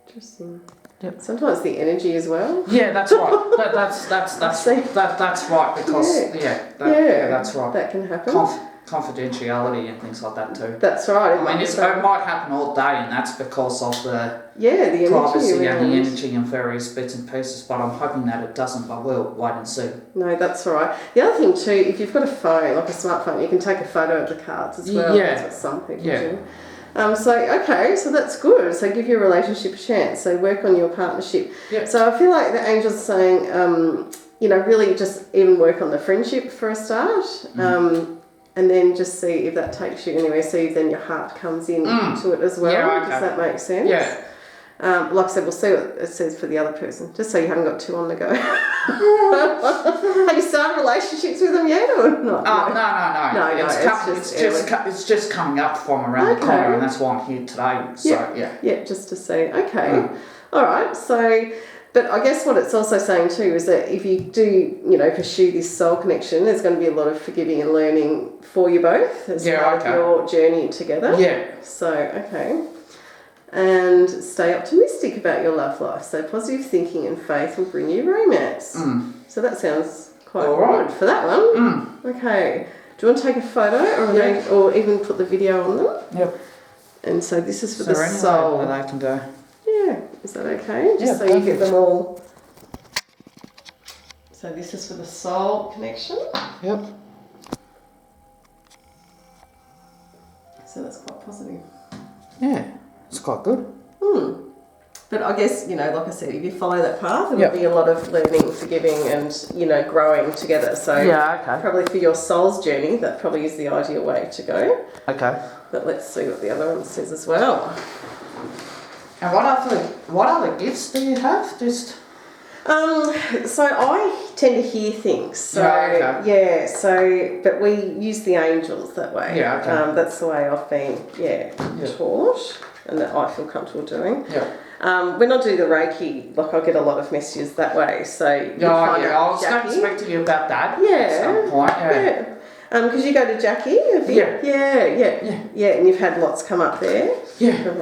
Interesting. Yep. Sometimes the energy as well. Yeah, that's right. That's right because that's right. That can happen. Confidentiality and things like that too. That's right. I mean, it might happen all day, and that's because of the the privacy and the energy and various bits and pieces. But I'm hoping that it doesn't. But we'll wait and see. No, that's all right. The other thing too, if you've got a phone, like a smartphone, you can take a photo of the cards as well. Yeah. That's what some people do. So that's good. So give your relationship a chance. So work on your partnership. Yep. So I feel like the angels are saying, really just even work on the friendship for a start. And then just see if that takes you anywhere. See if then your heart comes in to it as well. Yeah, okay. Does that make sense? Yeah. Like I said, we'll see what it says for the other person, just so you haven't got 2 on the go. Have you started relationships with them yet or not? No. It's just coming up from around the corner, and that's why I'm here today. So yeah, just to see. Okay, all right. So, but I guess what it's also saying too is that if you do, pursue this soul connection, there's going to be a lot of forgiving and learning for you both as part of your journey together. Yeah. So and stay optimistic about your love life. So positive thinking and faith will bring you romance. So that sounds quite good for that one. Okay. Do you want to take a photo or even put the video on them? Yep. And so this is for the soul. Where they can go. Yeah. Is that okay? Just so you get them all. So this is for the soul connection. Yep. So that's quite positive. Yeah. It's quite good. But I guess, like I said, if you follow that path, it will be a lot of learning, forgiving and, growing together. So probably for your soul's journey, that probably is the ideal way to go. Okay. But let's see what the other one says as well. And what other gifts do you have? Just... So I tend to hear things. So but we use the angels that way. Yeah, okay. That's the way I've been, taught and that I feel comfortable doing. Yeah. When I do the Reiki, I get a lot of messages that way. So I was going to speak to you about that at some point. Yeah. Because you go to Jackie a bit. Yeah, and you've had lots come up there. Yeah.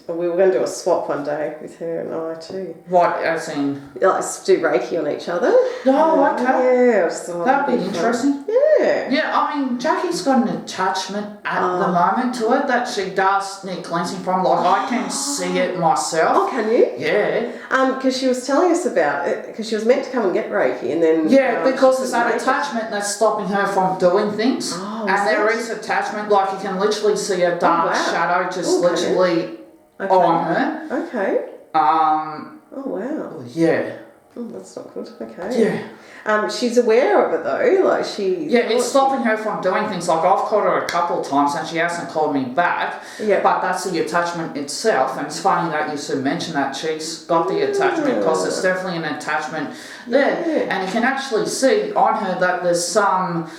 We were going to do a swap one day with her and I too. What, as in? Let's do Reiki on each other. Oh, okay. Yeah. That'd be interesting. Yeah. Yeah, I mean, Jackie's got an attachment at the moment to it that she does need cleansing from. I can see it myself. Oh, can you? Yeah. Because she was telling us about it, because she was meant to come and get Reiki and then... Yeah, because there's that attachment that's stopping her from doing things. Oh, and there is attachment, you can literally see a dark shadow just literally on her. Okay. Oh, wow. Yeah. Oh, that's not good. Okay. Yeah. She's aware of it though, it's stopping her from doing things. I've called her a couple of times and she hasn't called me back. Yeah. But that's the attachment itself, and it's funny that you should mention that she's got the attachment because there's definitely an attachment there, and you can actually see on her that there's some.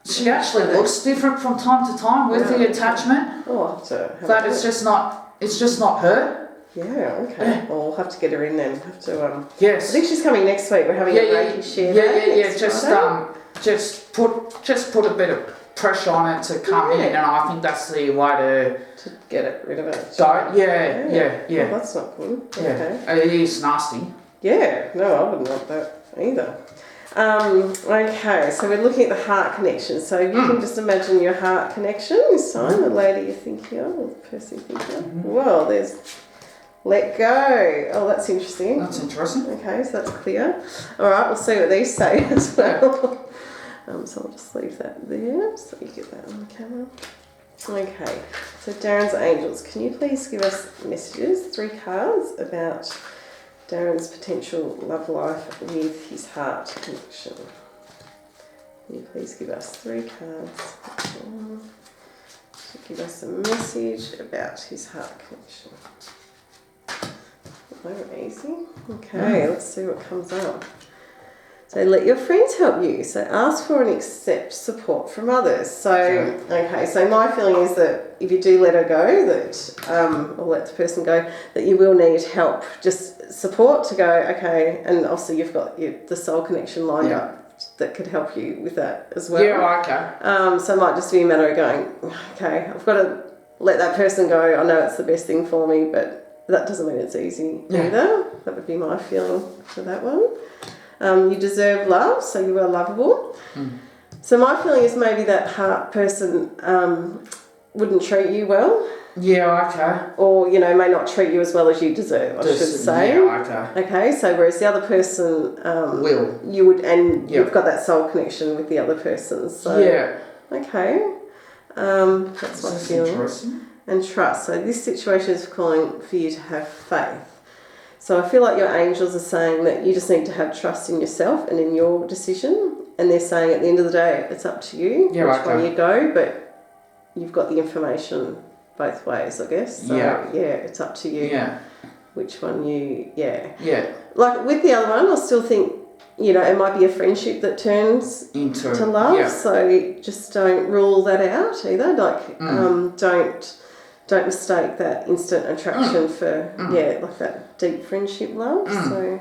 She actually looks different from time to time with the attachment. Oh, that it's just not her. Yeah, okay. Well, we'll have to get her in then. Yes. I think she's coming next week. We're having a Reiki share day. Yeah. Just put a bit of pressure on it to come in, and I think that's the way to get it rid of it. Yeah. Well, that's not good. Yeah. Okay. It is nasty. Yeah. No, I wouldn't want that either. Okay, so we're looking at the heart connection. So you can just imagine your heart connection this time, the lady you're thinking of, or the person you're thinking of. Well, there's let go. Oh, that's interesting. That's interesting. Okay, so that's clear. All right, we'll see what these say as well. So I'll just leave that there so you get that on the camera. Okay, so Darren's angels, can you please give us messages, 3 cards about Darren's potential love life with his heart connection? Can you please give us 3 cards to give us a message about his heart connection? Very easy. Okay, let's see what comes up. So let your friends help you. So ask for and accept support from others. So, so my feeling is that if you do let her go, or let the person go, that you will need help, just support to go, okay, and also you've got the soul connection lined up that could help you with that as well. Yeah, okay. So it might just be a matter of going, okay, I've got to let that person go. I know it's the best thing for me, but that doesn't mean it's easy either. That would be my feeling for that one. You deserve love, so you are lovable. So my feeling is maybe that heart person wouldn't treat you well. Yeah, okay. Or, you know, may not treat you as well as you deserve, I should say. Yeah, okay. Okay, so whereas the other person will. You would, and you've got that soul connection with the other person. So okay. That's my feeling. Interesting. And trust. So this situation is calling for you to have faith. So I feel like your angels are saying that you just need to have trust in yourself and in your decision. And they're saying at the end of the day, it's up to you which way you go, but you've got the information both ways, I guess. So it's up to you. Yeah. Which one you like with the other one, I still think, you know, it might be a friendship that turns into love. Yeah. So just don't rule that out either. Like don't mistake that instant attraction for like that deep friendship love. So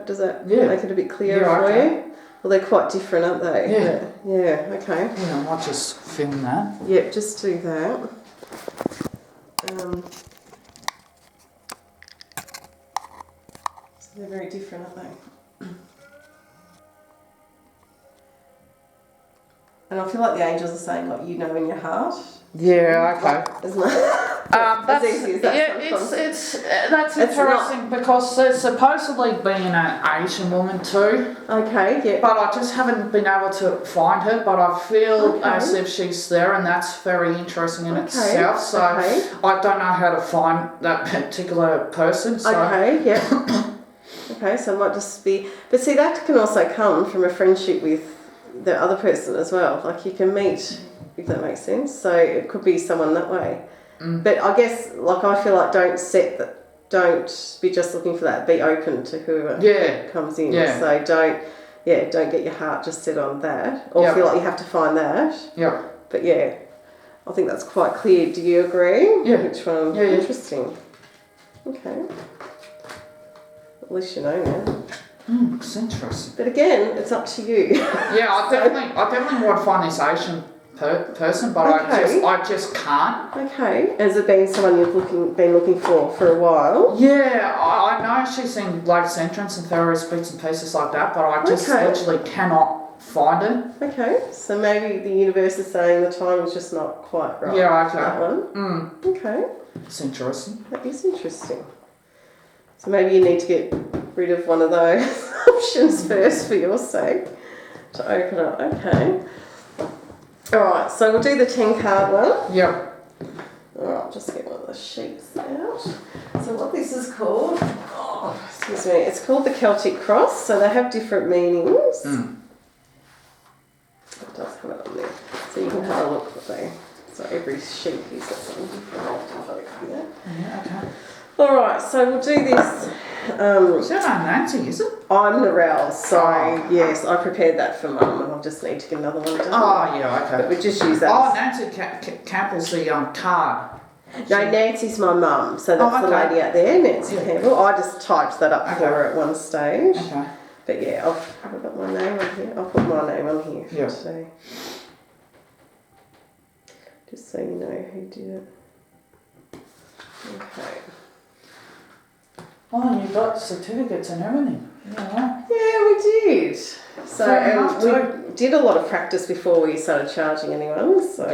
does that make it a bit clearer for you? Well, they're quite different, aren't they? Yeah. Okay. Yeah, I might just film that. Yeah, just do that. So they're very different, aren't they? And I feel like the angels are saying what you know in your heart. Yeah, okay. Isn't it? That's easy as that that's interesting because there's supposedly been an Asian woman too. Okay, yeah. But I just haven't been able to find her. But I feel as if she's there, and that's very interesting in itself. So I don't know how to find that particular person. So. Okay, yeah. Okay, so it might just be, but see, that can also come from a friendship with the other person as well. Like you can meet, if that makes sense. So it could be someone that way. But I guess, like, I feel like don't be just looking for that. Be open to whoever comes in. Yeah. So don't get your heart just set on that, or feel like you have to find that. Yeah. But I think that's quite clear. Do you agree? Yeah. Which one? Yeah. Interesting. Okay. At least you know now. It's interesting. But again, it's up to you. I definitely want to find this Asian person, but I just can't. Okay. Has it been someone you've been looking for a while? Yeah, I know she's in Lakes Entrance and various bits and pieces like that, but I just literally cannot find her. Okay, so maybe the universe is saying the time is just not quite right. Yeah, okay. That one. Okay. It's interesting. That is interesting. So maybe you need to get rid of one of those options first for your sake to open up. Okay. Alright, so we'll do the 10 card one. Yep. Alright, just get one of the sheets out. So what this is called, it's called the Celtic Cross. So they have different meanings. It does have it on there. So you can have a look so every sheet is got something different. Yeah, okay. Alright, so we'll do this. Is that Nancy, is it? I'm Narelle, so yes, I prepared that for Mum and I'll just need to get another one done. Oh, yeah, okay. But we just use that. Oh, Nancy Campbell's the card. No, Nancy's my mum, so that's the lady out there, Nancy Campbell. I just typed that up for her at one stage. Okay. But I've got my name on here. I'll put my name on here for today. Just so you know who did it. Okay. Oh, and you got certificates and everything. Yeah, we did. So we did a lot of practice before we started charging anyone. So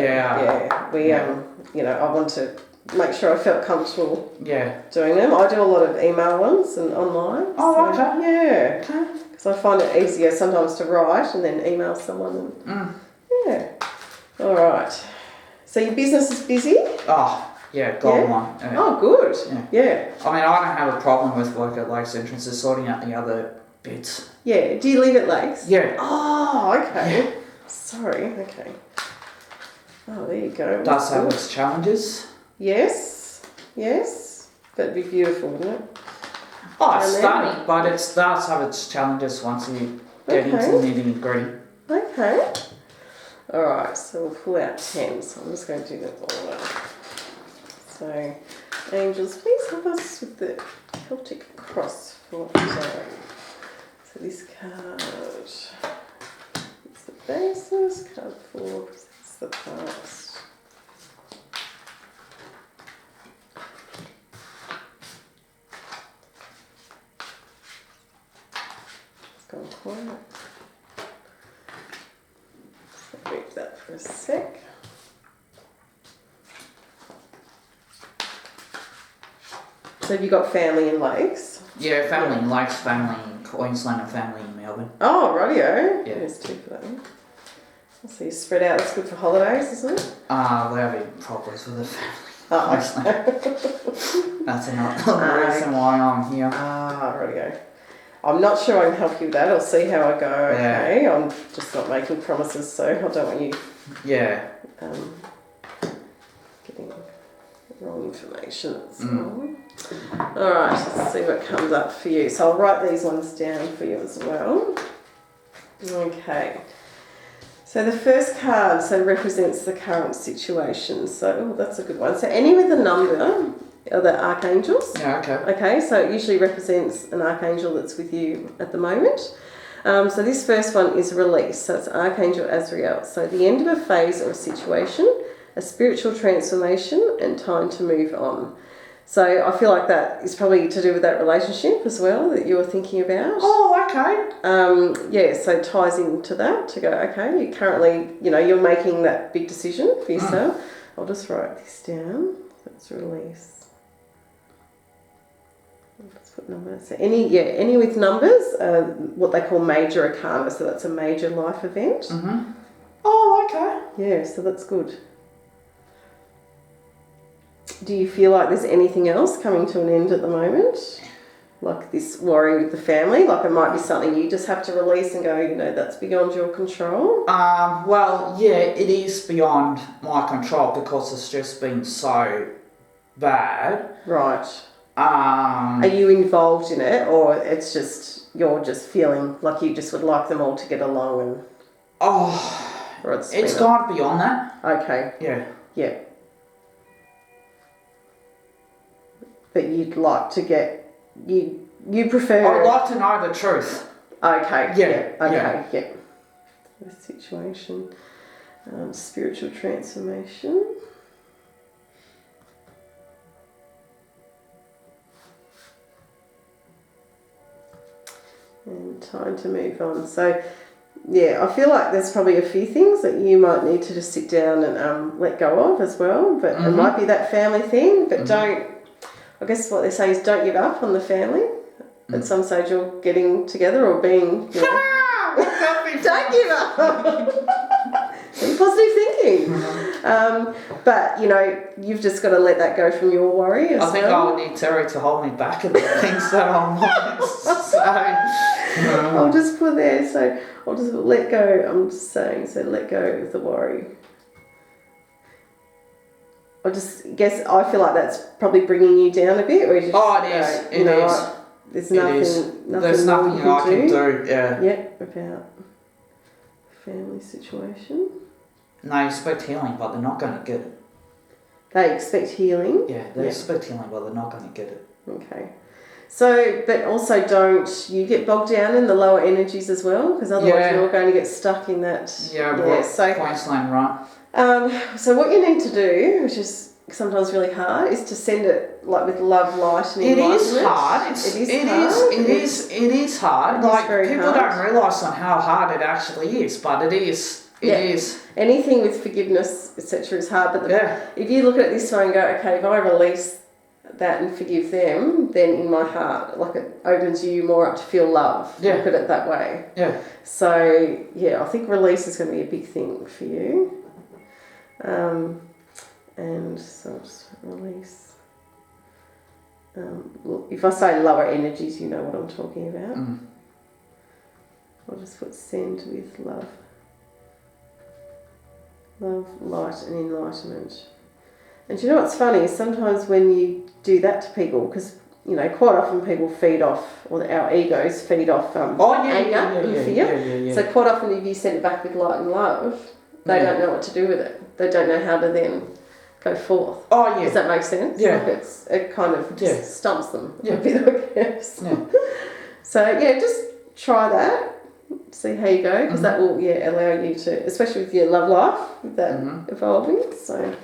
we I want to make sure I felt comfortable doing them. I do a lot of email ones and online. Oh, okay. Yeah. Okay. Because I find it easier sometimes to write and then email someone. Yeah. All right. So your business is busy? Oh. Yeah, gold one. Oh, good. Yeah. I mean, I don't have a problem with work at Lakes Entrance, it's sorting out the other bits. Yeah. Do you live at Lakes? Yeah. Oh, okay. Yeah. Sorry. Okay. Oh, there you go. Does have its challenges. Yes. But it'd be beautiful, wouldn't it? Oh, it's stunning, but it does have its challenges once you get into the nitty gritty. Okay. All right. So we'll pull out 10. So I'm just going to do that all out. So, angels, please help us with the Celtic Cross for today. So this card is the basis, card 4 presents the past. quiet. So move that for a sec. So have you got family in Lakes? Yeah, family in Lakes, family in Queensland, and family in Melbourne. Oh, rightio. Yeah. There's two for that one. So you spread out. That's good for holidays, isn't it? We're having problems with the family. Oh, That's another reason why I'm here. Rightio. I'm not sure I can help you with that. I'll see how I go. Okay. Yeah. I'm just not making promises, so I don't want you Yeah. getting wrong information. Alright, let's see what comes up for you. So I'll write these ones down for you as well. Okay. So the first card represents the current situation. So that's a good one. So any with a number are the archangels. Yeah, okay. Okay, so it usually represents an archangel that's with you at the moment. So this first one is release. So it's Archangel Azrael. So the end of a phase or a situation, a spiritual transformation, and time to move on. So I feel like that is probably to do with that relationship as well that you were thinking about. Oh, okay. Yeah, so it ties into that to go, okay, you currently, you're making that big decision for yourself. I'll just write this down. That's release. Let's put numbers. So any with numbers, what they call major arcana. So that's a major life event. Mm-hmm. Oh, okay. Yeah, so that's good. Do you feel like there's anything else coming to an end at the moment? Like this worry with the family? Like it might be something you just have to release and go, that's beyond your control? Well, yeah, it is beyond my control because it's just been so bad. Right. Are you involved in it, or it's just you're just feeling like you just would like them all to get along and... Oh, or it's gone beyond that. Okay. Yeah. Yeah. But you'd like to get... You prefer... I'd like to know the truth. Okay. Yeah. Okay. Yeah. The situation. Spiritual transformation. And time to move on. So, yeah, I feel like there's probably a few things that you might need to just sit down and let go of as well. But it might be that family thing. But don't... I guess what they're saying is don't give up on the family. At some stage you're getting together or being... don't give up! Positive thinking. But, you've just got to let that go from your worry as well. I think I would need Terry to hold me back and the things that I'm on. I'll just put there, so I'll just let go, I'm just saying, so let go of the worry. I just guess I feel like that's probably bringing you down a bit. Or you just, it is. It is. Like, there's nothing There's nothing I can do. Yeah. Yep, about family situation. And they expect healing, but they're not going to get it. They expect healing? Yeah, they expect healing, but they're not going to get it. Okay. So, but also don't you get bogged down in the lower energies as well? Because otherwise you're going to get stuck in that. Yeah, so Queensland, right. So what you need to do, which is sometimes really hard, is to send it like with love, light, and enlightenment. It is hard. It is hard. Like people don't realise on how hard it actually is, but it is. It is. Anything with forgiveness, etc., is hard. But if you look at it this way and go, okay, if I release that and forgive them, then in my heart, like it opens you more up to feel love. Yeah. Look at it that way. Yeah. So I think release is going to be a big thing for you. And so I'll just release. If I say lower energies, you know what I'm talking about. I'll just put send with love. Love, light and enlightenment. And do you know what's funny? Sometimes when you do that to people, because, quite often people feed off, or our egos feed off anger and fear. So quite often if you send it back with light and love, they don't know what to do with it. They don't know how to then go forth. Oh, yeah. Does that make sense? Yeah. Like it kind of stumps them a bit, I guess. Yeah. So, just try that. See how you go, because that will allow you to, especially with your love life, with that evolving. So,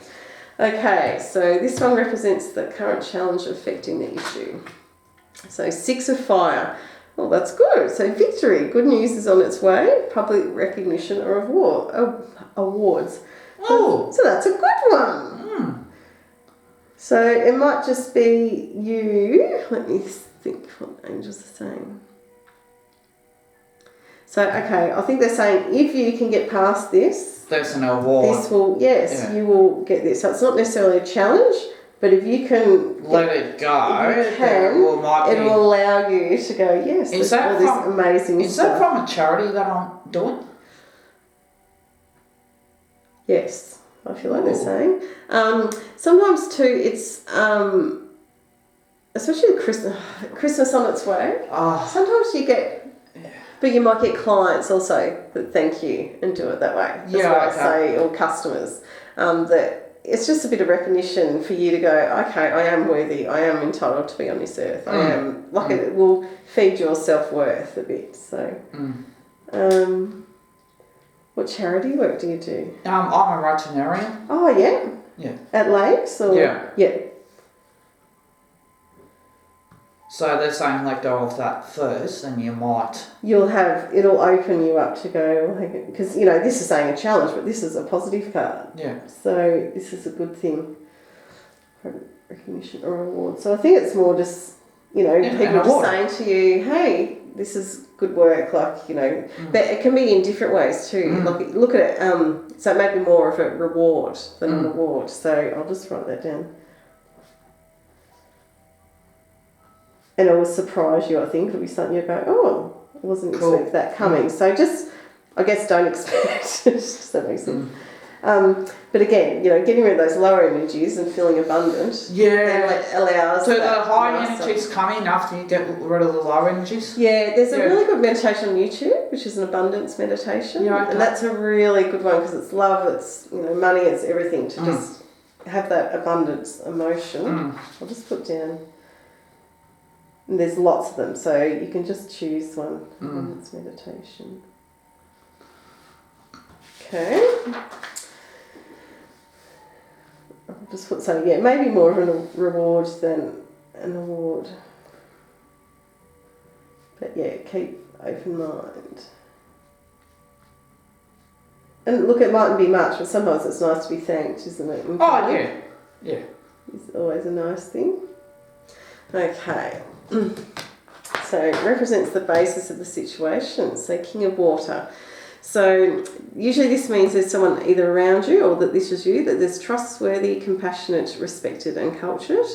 okay, so this one represents the current challenge affecting the issue. So 6 of fire. Oh, that's good. So victory, good news is on its way. Public recognition or awards. Oh. So that's a good one. So it might just be you. Let me think what angels are saying. So, okay, I think they're saying if you can get past this, there's an award. This will, you will get this. So it's not necessarily a challenge, but if you can let it go, it will allow you to go, yes, is there's all this amazing stuff. Is that from a charity that I'm doing? Yes, I feel like they're saying. Sometimes too, it's especially Christmas on its way. Sometimes you get, but you might get clients also that thank you and do it that way. That's say, or customers. That it's just a bit of recognition for you to go, okay, I am worthy, I am entitled to be on this earth. I am, it will feed your self-worth a bit. So, what charity work do you do? I'm a veterinarian. Oh, yeah? Yeah. At lakes? Or? Yeah. So they're saying let go of that first, and you might. It'll open you up to go, because, this is saying a challenge, but this is a positive card. Yeah. So this is a good thing. Recognition or reward. So I think it's more just, people just saying to you, hey, this is good work, but it can be in different ways too. Look at it, so it may be more of a reward than an award. So I'll just write that down. And it will surprise you, I think. It'll be something you go, oh, I wasn't expecting that coming. So just, I guess, don't expect it. Does that make sense? But again, getting rid of those lower energies and feeling abundant. Yeah. Allows. So the high energies come in after you get rid of the low energies? Yeah, there's a really good meditation on YouTube, which is an abundance meditation. Yeah, okay. And that's a really good one because it's love, it's, money, it's everything to just have that abundance emotion. I'll just put down. And there's lots of them, so you can just choose one. Abundance meditation. Okay. I'll just put maybe more of a reward than an award. But keep open mind. And look, it mightn't be much, but sometimes it's nice to be thanked, isn't it? Yeah. It's always a nice thing. Okay. So it represents the basis of the situation. So King of Water. So usually this means there's someone either around you or that this is you, that there's trustworthy, compassionate, respected and cultured.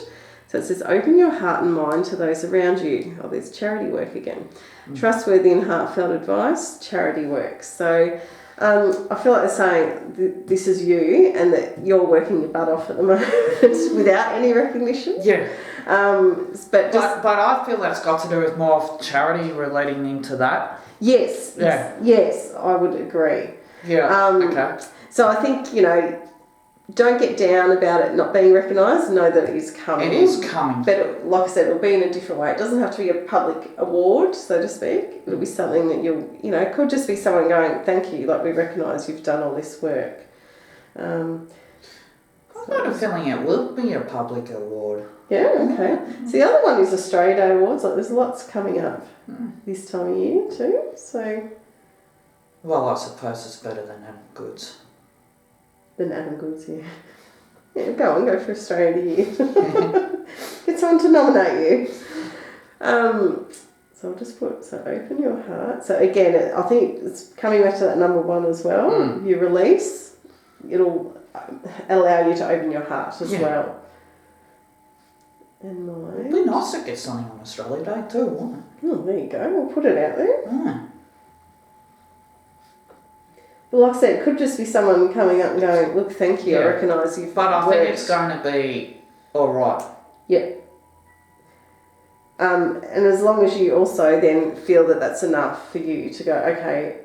So it says open your heart and mind to those around you. Oh, there's charity work again. Trustworthy and heartfelt advice, charity work. So I feel like they're saying this is you and that you're working your butt off at the moment without any recognition. Yeah. But I feel that's got to do with more of charity relating into that. Yes. Yeah. Yes, I would agree. Yeah. Okay. So I think, don't get down about it not being recognised. Know that it is coming. It is coming. But like I said, it'll be in a different way. It doesn't have to be a public award, so to speak. It'll be something that it could just be someone going, thank you, like we recognise you've done all this work. I've got a feeling it will be a public award. Yeah, okay. So the other one is Australia Day Awards. Like there's lots coming up this time of year too. So. Well, I suppose it's better than Adam Goods. Than Adam Goods, yeah. Yeah, go for Australia Year. Get someone to nominate you. So I'll just put, open your heart. So again, I think it's coming back to that number one as well. You release, it'll allow you to open your heart as well. And mine. It'd be nice to get something on Australia Day too, wouldn't it? Oh, there you go. We'll put it out there. But like I said, it could just be someone coming up and going, look, thank you, I recognise you've But I worked. think it's going to be alright. Yeah. And as long as you also then feel that that's enough for you to go, okay,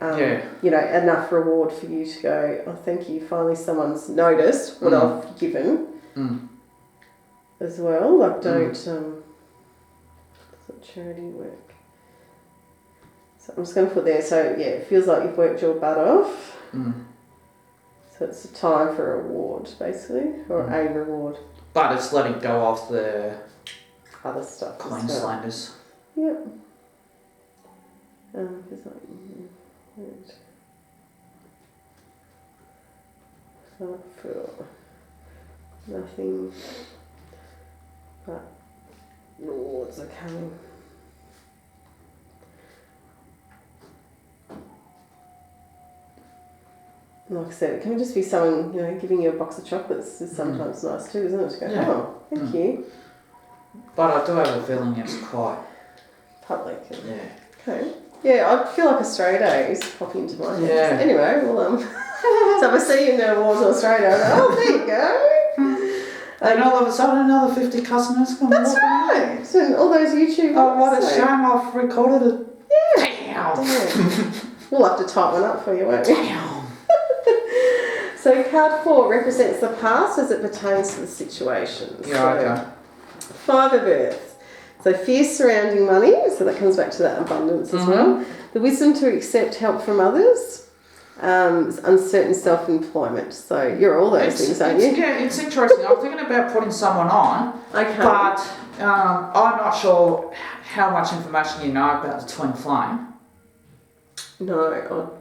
enough reward for you to go, oh, thank you, finally someone's noticed what I've given as well. Like, don't, charity work. So I'm just going to put there, so it feels like you've worked your butt off. So it's a time for a reward, basically, or a reward. But it's letting go of the other stuff. Queenslanders. Yep. Because I feel nothing but rewards are coming. Like I said, it can just be someone, giving you a box of chocolates is sometimes nice too, isn't it? To go, oh, thank you. But I do have a feeling it's quite public. Yeah. Okay. Yeah, I feel like Australia is popping into my head. Yeah. Anyway, well, so if I see you in the awards in Australia, I go, oh, there you go. And all of a sudden, another 50 customers come. That's right. And all those YouTube. Oh, what a shame! I've recorded it. Yeah. Damn. We'll have to type one up for you, won't we? Damn. So card 4 represents the past as it pertains to the situation. Yeah, okay. 5 of Earth. So fears surrounding money, so that comes back to that abundance as well. The wisdom to accept help from others. Uncertain self-employment. So you're all those things, aren't you? Yeah, it's interesting. I'm thinking about putting someone on, but I'm not sure how much information you know about the twin flame. No.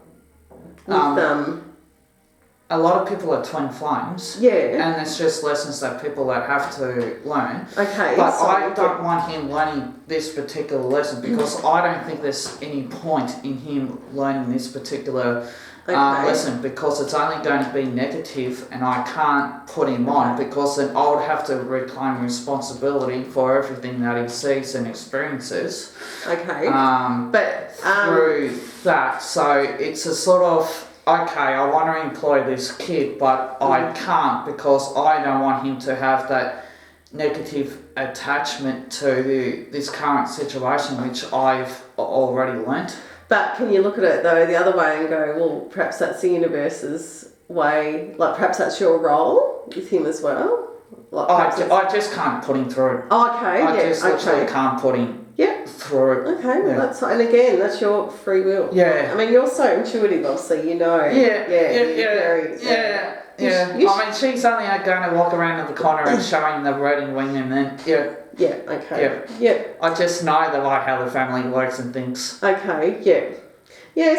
A lot of people are twin flames. Yeah. And it's just lessons that people that have to learn. Okay. But I don't want him learning this particular lesson because I don't think there's any point in him learning this particular lesson because it's only going to be negative and I can't put him on because then I would have to reclaim responsibility for everything that he sees and experiences. Okay. But through that, so it's a sort of I want to employ this kid, but I can't because I don't want him to have that negative attachment to this current situation, which I've already learnt. But can you look at it though the other way and go, well, perhaps that's the universe's way, like perhaps that's your role with him as well? Like I just can't put him through it. Oh, okay, I just literally can't put him through it. Okay, well that's, and again, that's your free will. Yeah. I mean, you're so intuitive, obviously, you know. Yeah. I mean, she's only going to walk around in the corner and showing the red wing and then, I just know the way how the family works and thinks. Okay,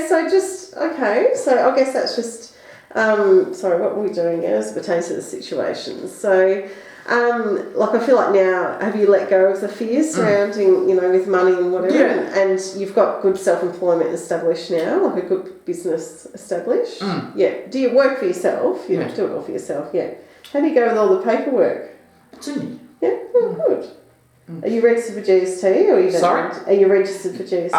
so just, so I guess that's just, sorry, what were we doing as it pertains to the situation? So, like I feel like now, have you let go of the fears surrounding, with money and whatever? Yeah. And you've got good self-employment established now, like a good business established? Yeah. Do you work for yourself? You do it all for yourself, How do you go with all the paperwork? Yeah, good. Are you registered for GST or you don't? Sorry? Are you registered for GST?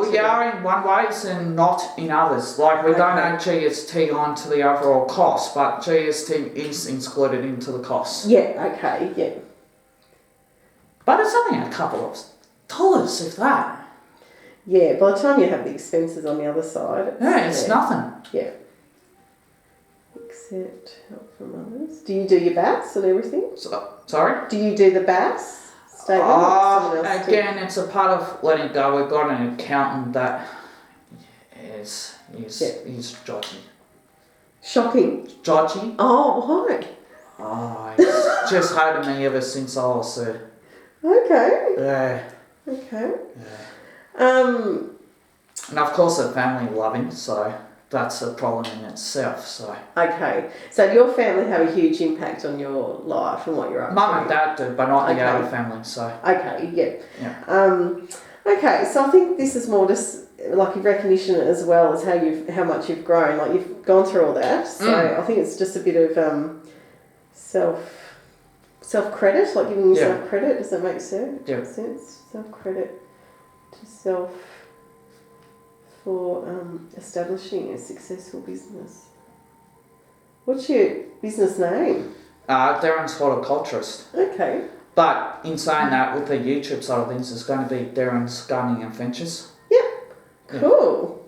We are in one ways and not in others. Like we don't add GST onto the overall cost, but GST is included into the cost. Yeah. But it's only a couple of dollars, if that. Yeah, by the time you have the expenses on the other side. It's nothing. Yeah. Accept help from others. Do you do your BAS and everything? Sorry? Do you do the BAS? Again, it's a part of letting go. We've got an accountant that is dodgy. Shocking. Dodgy? Oh, why? He's just hated me ever since I was there. Okay. Yeah. Okay. Yeah. And of course the family love him, so that's a problem in itself. So your family have a huge impact on your life and what you're up to. Mum and Dad do, but not the other family. So so I think this is more just like a recognition as well as how much you've grown. Like you've gone through all that, so I think it's just a bit of self credit, like giving yourself credit. Does that make sense? Yeah. Self credit to self. For establishing a successful business. What's your business name? Darren's Horticulturist. Okay. But in saying that, with the YouTube side of things, it's going to be Darren's Gardening and Ventures. Yep. Cool.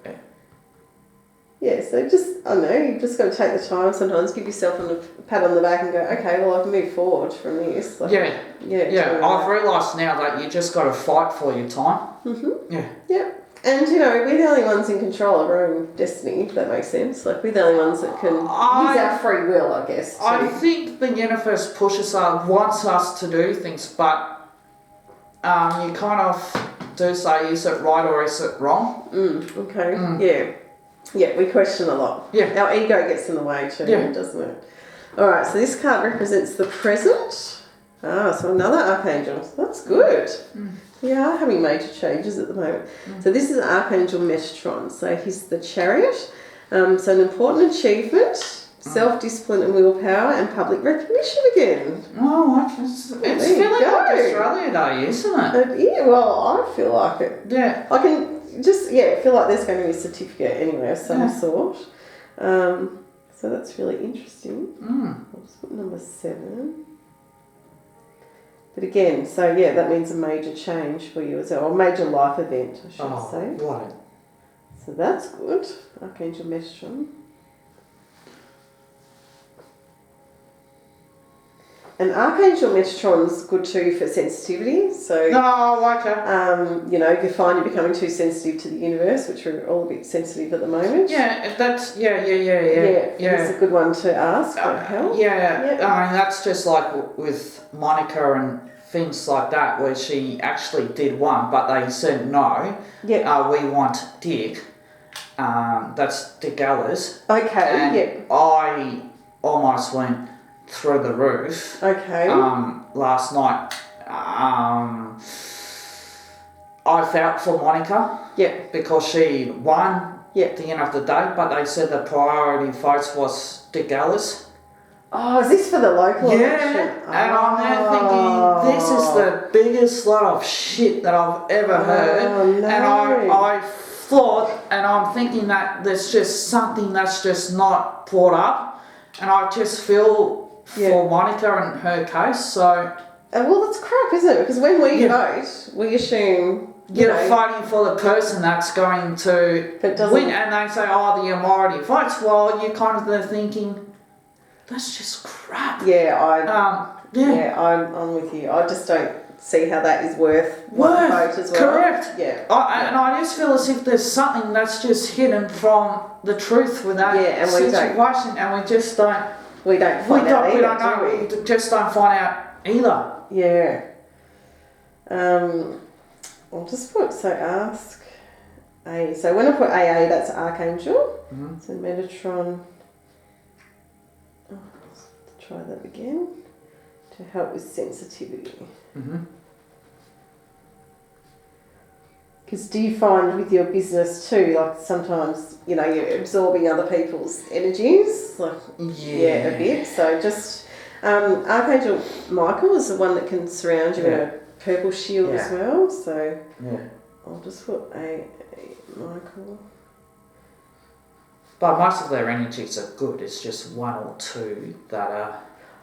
Yeah, so just, I don't know, you've just got to take the time sometimes, give yourself a pat on the back and go, okay, well, I've moved forward from this. Like, I've realised now that you just got to fight for your time. Yeah. And, we're the only ones in control of our own destiny, if that makes sense. Like, we're the only ones that can use our free will, I guess. I think the universe wants us to do things, but you kind of do say, is it right or is it wrong? Okay. Yeah, we question a lot. Yeah. Our ego gets in the way too, doesn't it? All right, so this card represents the present. So another archangel. That's good. We are having major changes at the moment. So this is Archangel Metatron. So he's the Chariot. So an important achievement, self-discipline and willpower, and public recognition again. Oh, it's feeling like Australia Day, isn't it? Yeah, well, I feel like it. Yeah. I can just, feel like there's going to be a certificate anyway of some sort. So that's really interesting. I'll just put number 7. But again, so that means a major change for you as well, or a major life event, I should say. Right. So that's good. Archangel Metatron. And Archangel Metatron's good too for sensitivity. So, if you find you're becoming too sensitive to the universe, which we're all a bit sensitive at the moment. Yeah, that's Yeah, it's a good one to ask for help. Yeah, I mean, that's just like with Monica and things like that, where she actually did one, but they said no. Yeah. We want Dick. That's Dick Ellis. Okay. And I almost went through the roof. Okay. Last night. I felt for Monica. Yeah. Because she won at the end of the day, but they said the priority votes was Dick Ellis. Oh, is this for the local election? And I'm there thinking, this is the biggest lot of shit that I've ever heard. No. And I thought, and I'm thinking that there's just something that's just not brought up. And I just feel for Monica and her case, so... well, that's crap, isn't it? Because when we vote, we assume... You're fighting for the person that's going to win. And they say, the minority votes. Well, you're kind of there thinking... That's just crap. I'm with you. I just don't see how that is worth one vote as well. Correct. Yeah. And I just feel as if there's something that's just hidden from the truth with that situation, and we just don't. We don't find out either. We don't know. We just don't find out either. Yeah. I'll just put ask A. So when I put AA, that's Archangel. So Metatron. Try that again to help with sensitivity. Because do you find with your business too, like sometimes you're absorbing other people's energies, like a bit. So just Archangel Michael is the one that can surround you in a purple shield as well. So I'll just put a Michael. But most of their energies are good. It's just one or two that are...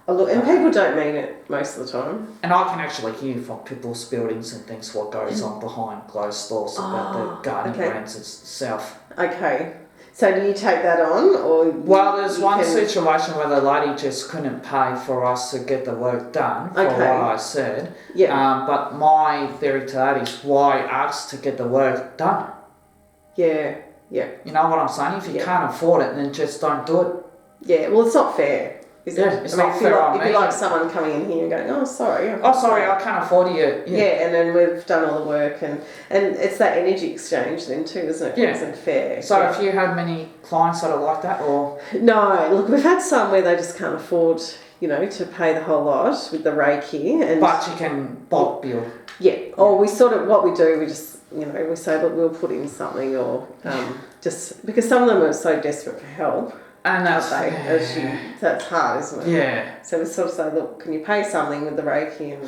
Oh, look, and people don't mean it most of the time. And I can actually hear from people's buildings and things what goes on behind closed doors about the garden brands itself. Okay. So do you take that on, or... Well, there's one situation where the lady just couldn't pay for us to get the work done, for what I said. Yeah. But my theory to that is why ask to get the work done? Yeah. Yeah. You know what I'm saying? If you can't afford it, then just don't do it. Yeah, well, it's not fair. Is it? It's not fair on me. If you like someone coming in here and going, oh, sorry. I can't afford you. Yeah, and then we've done all the work, and it's that energy exchange then too, isn't it? Yeah. It isn't fair. So have you had many clients that are like that, or...? No, look, we've had some where they just can't afford, to pay the whole lot with the Reiki. But you can bulk bill. Yeah, or we what we do, we just... we say, look, we'll put in something, or just because some of them are so desperate for help. And that's that's hard, isn't it? Yeah. So we sort of say, look, can you pay something with the Reiki? And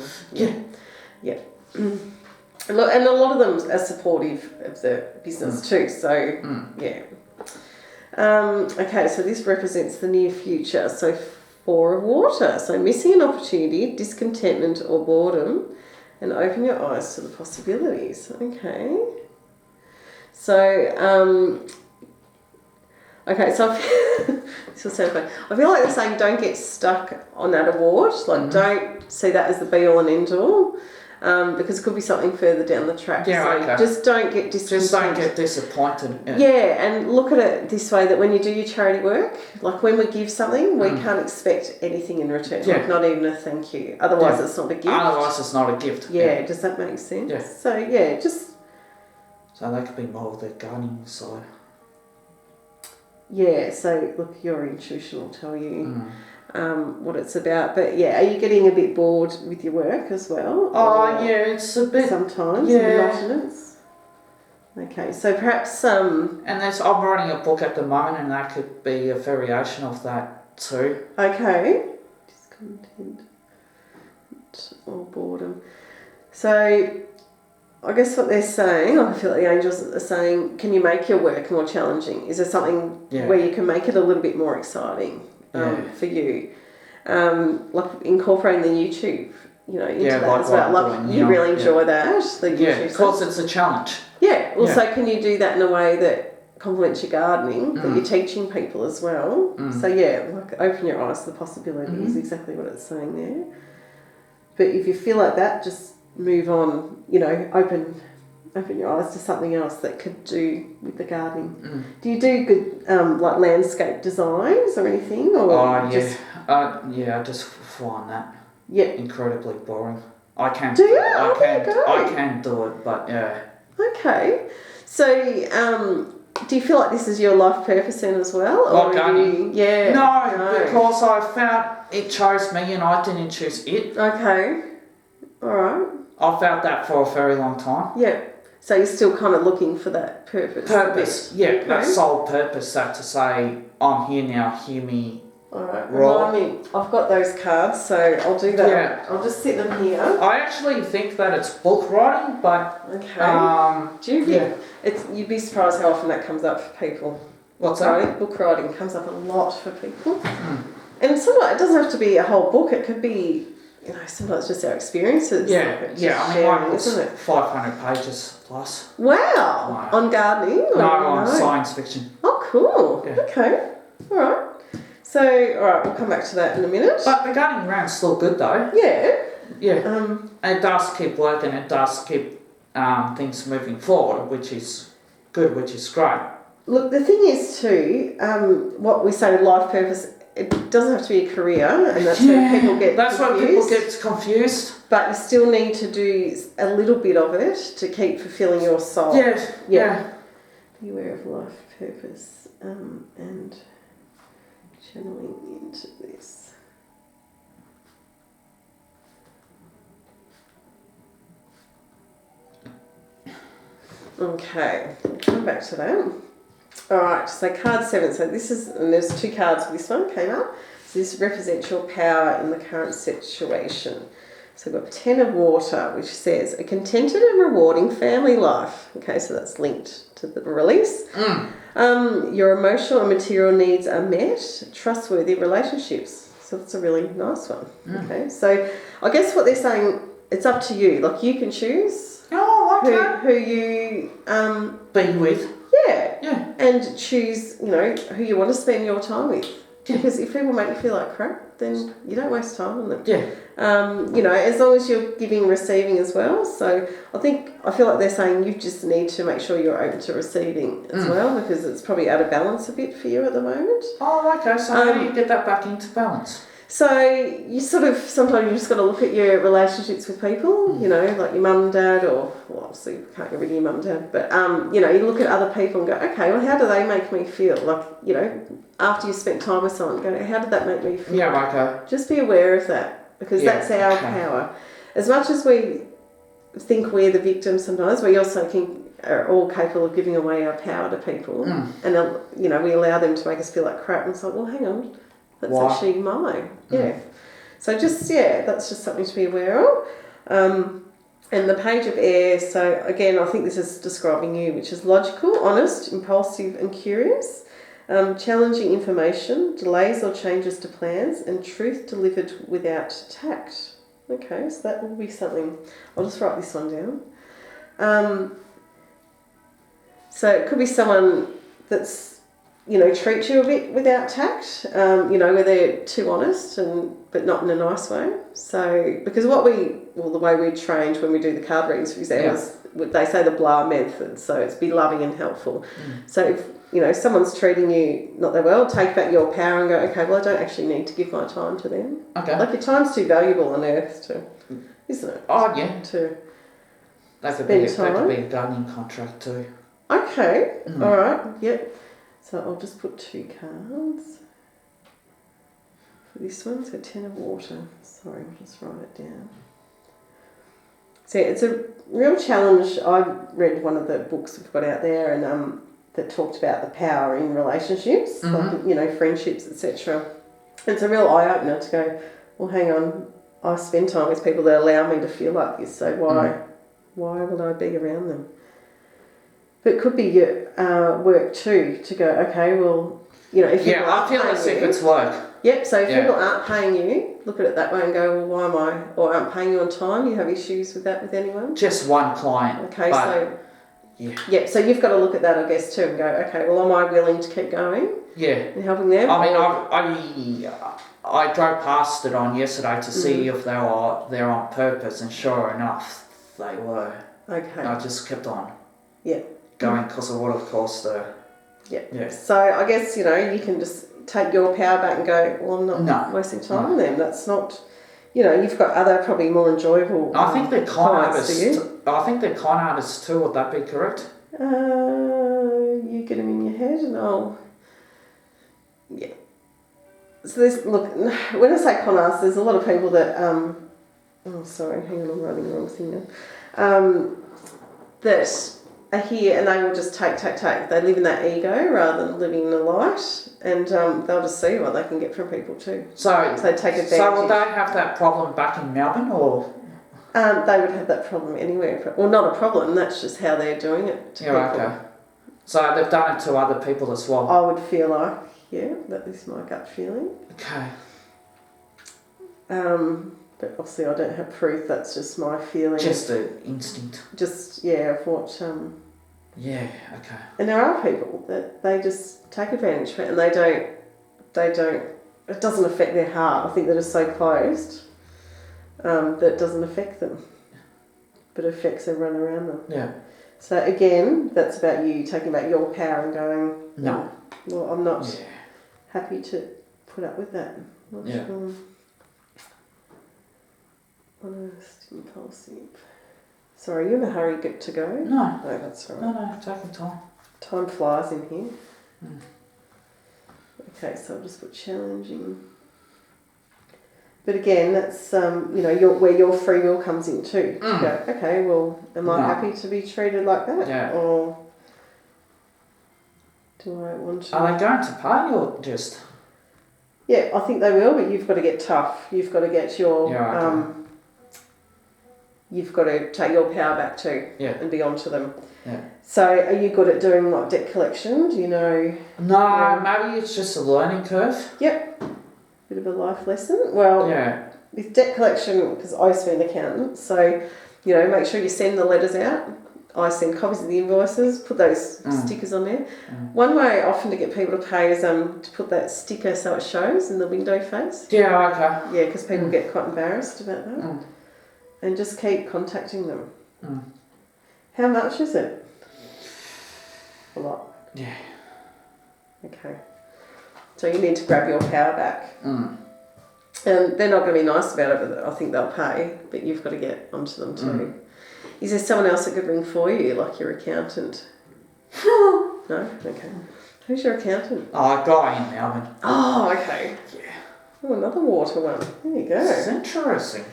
Look, and a lot of them are supportive of the business too. So okay, so this represents the near future. So 4 of water. So missing an opportunity, discontentment or boredom, and open your eyes to the possibilities. Okay. So okay, so this will sound funny. I feel like they're saying don't get stuck on that award. Like don't see that as the be all and end all, because it could be something further down the track. Yeah, so just don't get disappointed. Just don't get disappointed. Yeah, and look at it this way: that when you do your charity work, like when we give something, we can't expect anything in return. Yeah. Like not even a thank you. Otherwise, it's not a gift. Otherwise, it's not a gift. Yeah, does that make sense? Yeah. So just So that could be more of the gardening side. Yeah, so look, your intuition will tell you what it's about. But yeah, are you getting a bit bored with your work as well? Oh, yeah, it's a bit... Sometimes, yeah. monotonous. Okay, so perhaps... And I'm writing a book at the moment, and that could be a variation of that too. Okay. Discontent or boredom. So... I guess what they're saying, I feel like the angels are saying, can you make your work more challenging? Is there something where you can make it a little bit more exciting for you? Like incorporating the YouTube, into that as well. Like you really enjoy that, the YouTube. Yeah, of course it's a challenge. Yeah, also can you do that in a way that complements your gardening, that you're teaching people as well? So like open your eyes to the possibilities, exactly what it's saying there. But if you feel like that, just move on, open your eyes to something else that could do with the gardening. Do you do good like landscape designs or anything? Or I just find that incredibly boring. I can do you? I can do it, but yeah. Okay. So do you feel like this is your life purpose then as well? Or gardening? No, because I found it chose me and I didn't choose it. Okay. Alright. I felt that for a very long time. Yeah. So you're still kind of looking for that purpose. That sole purpose, so to say, I'm here now, hear me. Alright, remind me, I've got those cards, so I'll do that. Yeah. I'll just sit them here. I actually think that it's book writing, but... Okay. Do you you'd be surprised how often that comes up for people. What's that? Book writing comes up a lot for people. And sometimes it doesn't have to be a whole book, it could be... sometimes just our experiences. I mean, mine was 500 pages plus. Wow! No. On gardening? No, on science fiction. Oh, cool. Yeah. Okay. All right. So, we'll come back to that in a minute. But the gardening round's still good though. Yeah. Yeah. And it does keep working, it does keep things moving forward, which is good, which is great. Look, the thing is too, what we say life purpose, it doesn't have to be a career, and that's where people get confused. Where people get confused. But you still need to do a little bit of it to keep fulfilling your soul. Yeah. Be aware of life purpose and channeling into this. Okay, we'll come back to that. Alright, so card 7. So this is, and there's 2 cards for this one, came up. So this represents your power in the current situation. So we've got 10 of water, which says, a contented and rewarding family life. Okay, so that's linked to the release. Your emotional and material needs are met. Trustworthy relationships. So that's a really nice one. Okay, so I guess what they're saying, it's up to you. Like you can choose who you be with. Yeah. And choose, who you want to spend your time with. Yeah. Because if people make you feel like crap, then you don't waste time on them. Yeah. As long as you're giving and receiving as well. So I feel like they're saying you just need to make sure you're open to receiving as well, because it's probably out of balance a bit for you at the moment. Oh, okay. So how do you get that back into balance? So you sometimes you just got to look at your relationships with people, like your mum and dad, or, well, obviously you can't get rid of your mum and dad, but, you look at other people and go, okay, well, how do they make me feel? Like, after you spent time with someone, go, how did that make me feel? Yeah, okay. Just be aware of that, because that's our power. As much as we think we're the victim sometimes, we also are all capable of giving away our power to people, and, we allow them to make us feel like crap, and it's like, well, hang on. That's actually mine. Yeah. So that's just something to be aware of. And the page of air, so again, I think this is describing you, which is logical, honest, impulsive and curious, challenging information, delays or changes to plans, and truth delivered without tact. Okay, so that will be something. I'll just write this one down. So it could be someone that's treat you a bit without tact, where they're too honest but not in a nice way. So, because the way we're trained when we do the card readings, for example, is they say the blah method, so it's be loving and helpful. So if, someone's treating you not that well, take back your power and go, okay, well, I don't actually need to give my time to them. Okay. Like your time's too valuable on earth isn't it? Oh, yeah. That could be a gardening contract too. Okay, alright, yep. So I'll just put 2 cards for this one. So 10 of water. Sorry, I'll just write it down. So it's a real challenge. I read one of the books we've got out there and that talked about the power in relationships, like, friendships, etc. It's a real eye-opener to go, well, hang on, I spend time with people that allow me to feel like this, so why would I be around them? But it could be your work too, to go, okay, well, if people I feel as if it's work. Yep, so if people aren't paying you, look at it that way and go, well, why am I, or aren't paying you on time? You have issues with that with anyone? Just one client. Okay, so... Yeah, so you've got to look at that, I guess, too, and go, okay, well, am I willing to keep going? Yeah. And helping them? I drove past it on yesterday to see if they were there on purpose, and sure enough, they were. Okay. I just kept on. Yeah. Going because of what, of course, Yeah. So I guess, you can just take your power back and go, well, I'm not wasting time on them. That's not... you've got other probably more enjoyable. I think they're con artists. I think they're con artists too. Would that be correct? You get them in your head, and I'll. Yeah. So when I say con artists, there's a lot of people that. Oh, sorry, hang on, I'm writing the wrong thing now. That are here and they will just take. They live in that ego rather than living in the light, and they'll just see what they can get from people too. So they take advantage. So will they have that problem back in Melbourne, or? They would have that problem anywhere. Well, not a problem. That's just how they're doing it to people. Okay. So they've done it to other people as well. I would feel like, that is my gut feeling. Okay. But obviously I don't have proof, that's just my feeling. Just an instinct. Just, of what... Yeah, okay. And there are people that they just take advantage of it and they don't, it doesn't affect their heart. I think they're just so closed that it doesn't affect them, but it affects everyone around them. Yeah. So again, that's about you taking back your power and going, no, well, I'm not happy to put up with that. Honest, impulsive. Sorry, you in a hurry to go? No. No, that's all right. No, take your time. Time flies in here. Okay, so I'll just put challenging. But again, that's where your free will comes in too. To go, okay, well, am I happy to be treated like that? Yeah. Or do I want to... Are they going to pay or just... Yeah, I think they will, but you've got to get tough. You've got to get your... you've got to take your power back too and be onto them. Yeah. So are you good at doing like debt collection? Do you know... No, maybe it's just a learning curve. Yep. Bit of a life lesson. Well, with debt collection, because I used to be an accountant, so, make sure you send the letters out. I send copies of the invoices, put those stickers on there. One way often to get people to pay is to put that sticker so it shows in the window face. Yeah, okay. Yeah, because people get quite embarrassed about that. And just keep contacting them. How much is it? A lot. Yeah. Okay. So you need to grab your power back. And they're not going to be nice about it, but I think they'll pay. But you've got to get onto them too. Is there someone else that could ring for you, like your accountant? No? Okay. Who's your accountant? Oh, a guy in Melbourne. Oh, okay. Yeah. Oh, another water one. There you go. That's interesting.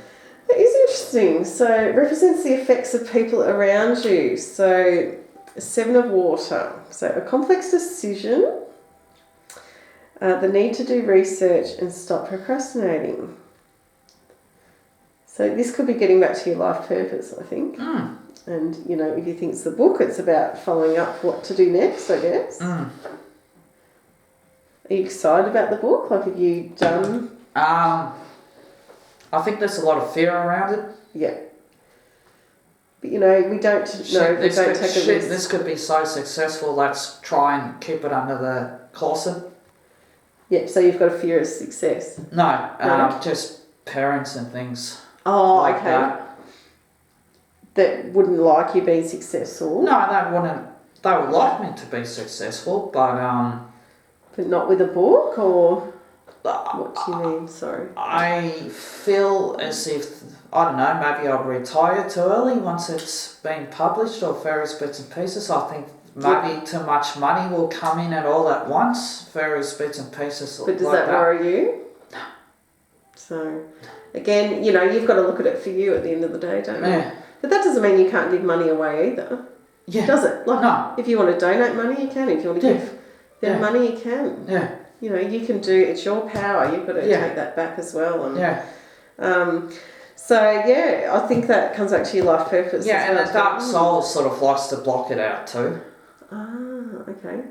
That is interesting. So it represents the effects of people around you. So 7 of water. So a complex decision. The need to do research and stop procrastinating. So this could be getting back to your life purpose, I think. And, if you think it's the book, it's about following up what to do next, I guess. Are you excited about the book? Like, have you done... I think there's a lot of fear around it. Yeah. But, we don't This could be so successful, let's try and keep it under the closet. Yeah, so you've got a fear of success. No, just parents and things. Oh, like okay. That wouldn't like you being successful. No, they wouldn't. They would like me to be successful, but But not with a book, or what do you mean? Sorry. I feel as if I don't know, maybe I'll retire too early once it's been published or various bits and pieces. I think maybe too much money will come in at all at once, various bits and pieces. But does that worry you? No. So, again, you've got to look at it for you at the end of the day, don't you? But that doesn't mean you can't give money away either. Yeah. Does it? Like, no. If you want to donate money, you can. If you want to give them money, you can. Yeah. You can do, it's your power. You've got to take that back as well. And, so, I think that comes back to your life purpose. Yeah, and the dark soul sort of likes to block it out too. Ah, okay.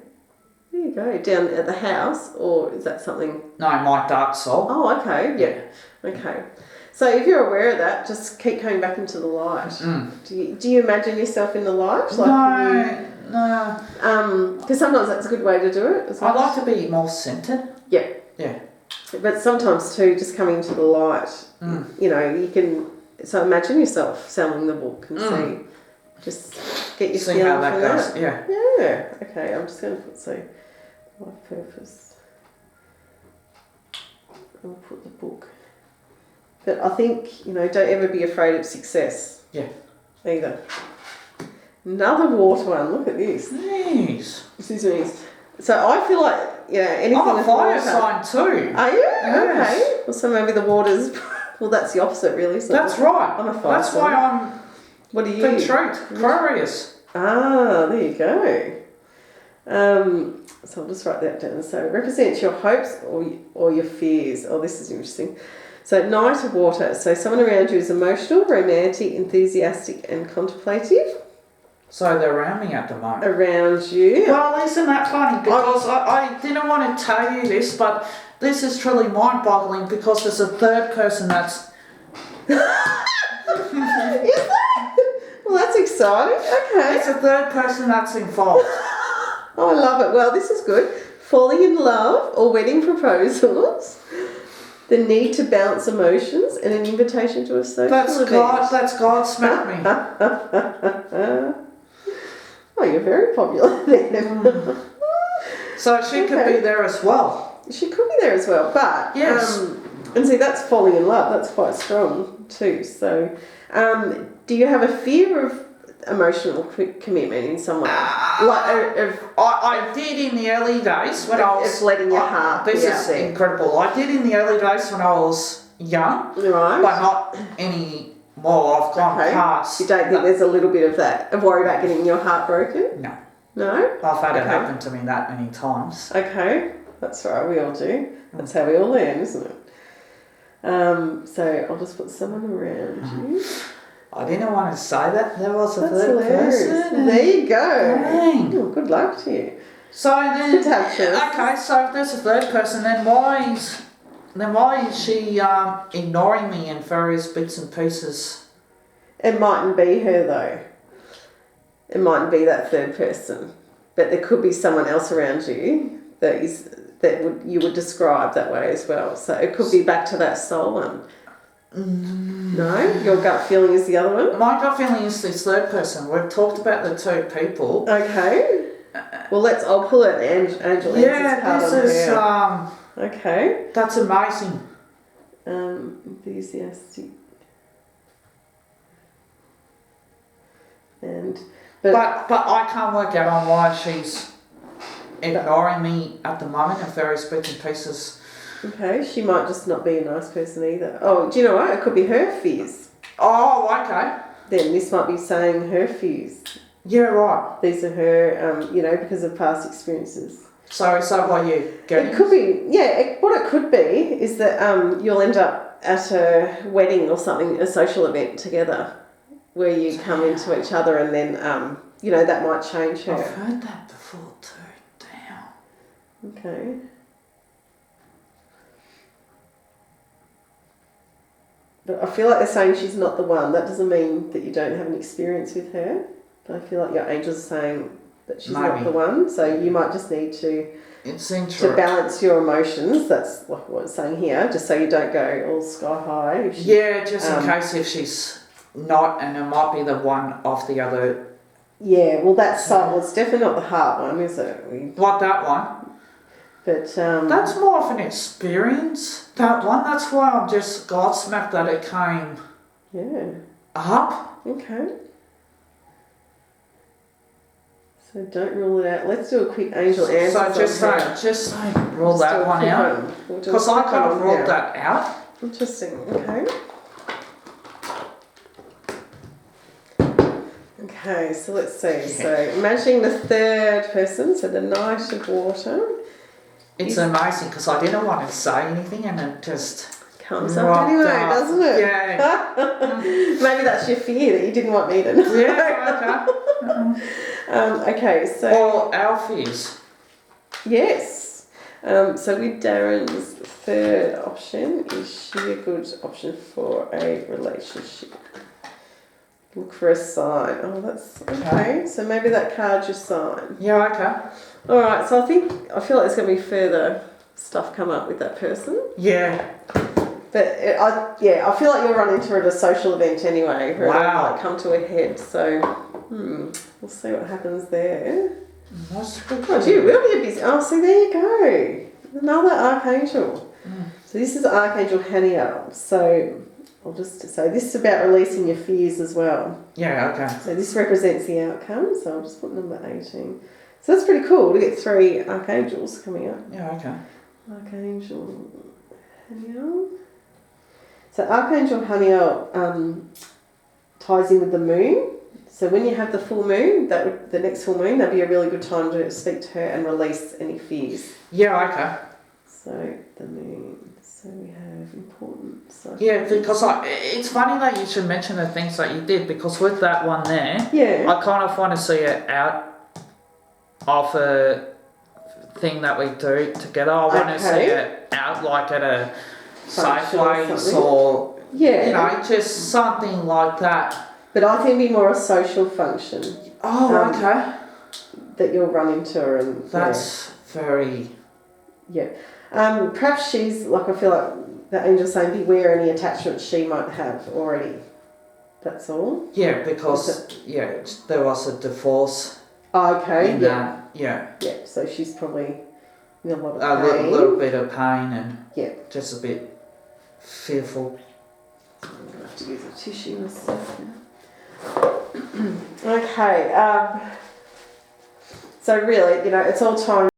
There you go. Down at the house, or is that something? No, my dark soul. Oh, okay. Yeah. Okay. So if you're aware of that, just keep coming back into the light. Mm. Do you imagine yourself in the light? No. Because sometimes that's a good way to do it as well. I like to be more centered. Yeah. Yeah. But sometimes too, just coming into the light, you can. So imagine yourself selling the book and see. Just get your see how that goes. Yeah. Yeah. Okay. I'm just going to put life purpose. I'll put the book. But I think, don't ever be afraid of success. Yeah. Either. Another water one. Look at this. Jeez. This is. So I feel like, anything I'm a with fire water. sign too. Are you? Yes. Okay. Well, so maybe the water's... Well, that's the opposite, really. So that's right. I'm a fire That's why I'm... What are you? Aquarius. Ah, there you go. So I'll just write that down. So it represents your hopes or your fears. Oh, this is interesting. So Knight of Water. So someone around you is emotional, romantic, enthusiastic and contemplative. So they're around me at the moment. Around you. Well, isn't that funny? Because I didn't want to tell you this, but this is truly mind-boggling because there's a third person that's... Is that? Well, that's exciting. Okay. It's a third person that's involved. Oh, I love it. Well, this is good. Falling in love or wedding proposals. The need to balance emotions and an invitation to a social event. That's God smacked me. Oh, you're very popular then. So she could be there as well. She could be there as well, but yes. And see, that's falling in love. That's quite strong too. So, do you have a fear of emotional commitment in someone? I did in the early days when I was letting your heart. This is incredible. I did in the early days when I was young, right? But not any more. I've gone past. You don't think there's a little bit of that of worry about getting your heart broken? No. No. I've had it happen to me that many times. Okay, that's right. We all do. That's how we all learn, isn't it? So I'll just put someone around you. I didn't want to say that. There was a third person. There you go. Dang. Oh, good luck to you. So then, okay. So if there's a third person, then why is she ignoring me in various bits and pieces? It mightn't be her though. It mightn't be that third person, but there could be someone else around you you would describe that way as well. So it could be back to that soul one. No? Your gut feeling is the other one? My gut feeling is this third person. We've talked about the two people. Okay. Well, I'll pull it Angel. Yeah, this is okay. That's amazing. Enthusiastic. But I can't work out on why she's ignoring me at the moment in various bits and pieces. Okay, she might just not be a nice person either. Oh, do you know what? It could be her fears. Oh, okay. Then this might be saying her fears. Yeah, right. These are her, because of past experiences. So what you getting? It could be, what it could be is that you'll end up at a wedding or something, a social event together, where you come into each other and then, that might change her. I've heard that before too. Damn. Okay. But I feel like they're saying she's not the one. That doesn't mean that you don't have an experience with her. But I feel like your angels are saying that she's not the one. So you might just need to balance your emotions. That's what it's saying here, just so you don't go all sky high. Just in case if she's not, and it might be the one off the other. Yeah, well, it's definitely not the heart one, is it? What, that one? But that's more of an experience, that one. That's why I'm just gobsmacked that it came Yeah. Up. Okay. So don't rule it out. Let's do a quick angel answer. So just don't rule that one out. Because I kind of ruled that out. Interesting. Okay. Okay, so let's see. Yeah. So imagining the third person, so the Knight of Water. It's amazing because I didn't want to say anything and it just comes up anyway, doesn't it? Yeah. Maybe that's your fear that you didn't want me to know. Yeah, okay. Okay, so... Or our fears. Yes. So with Darren's third option, is she a good option for a relationship? Look for a sign. Oh, that's okay. So maybe that card's your sign. Yeah, okay. Alright, so I feel like there's going to be further stuff come up with that person. Yeah. But I feel like you'll run into it at a social event anyway. Where Wow. it'll come to a head. So, we'll see what happens there. That's good. Oh, gee, we'll be a busy. Oh, see, there you go. Another archangel. So this is Archangel Haniel. So I'll just say this is about releasing your fears as well. Yeah, okay. So this represents the outcome. So I'll just put number 18. So that's pretty cool to get 3 archangels coming up. Yeah, okay. Archangel Haniel. So Archangel Haniel ties in with the moon. So when you have the full moon, the next full moon, that'd be a really good time to speak to her and release any fears. Yeah, okay. So the moon. So we have important stuff. Yeah, because it's funny that you should mention the things that you did because with that one there, yeah, I kind of want to see it out of a thing that we do together. I want to see it out like at a Safeways or just something like that. But I think it'd be more a social function. Oh, okay. That you'll run into and that's very. Yeah. Perhaps she's like, I feel like the angel's saying beware any attachments she might have already. That's all. Yeah, because there was a divorce. Okay. Yeah. Yeah. So she's probably in a lot of pain. A little bit of pain and just a bit fearful. I'm gonna have to use a tissue myself now. Okay. So really, it's all time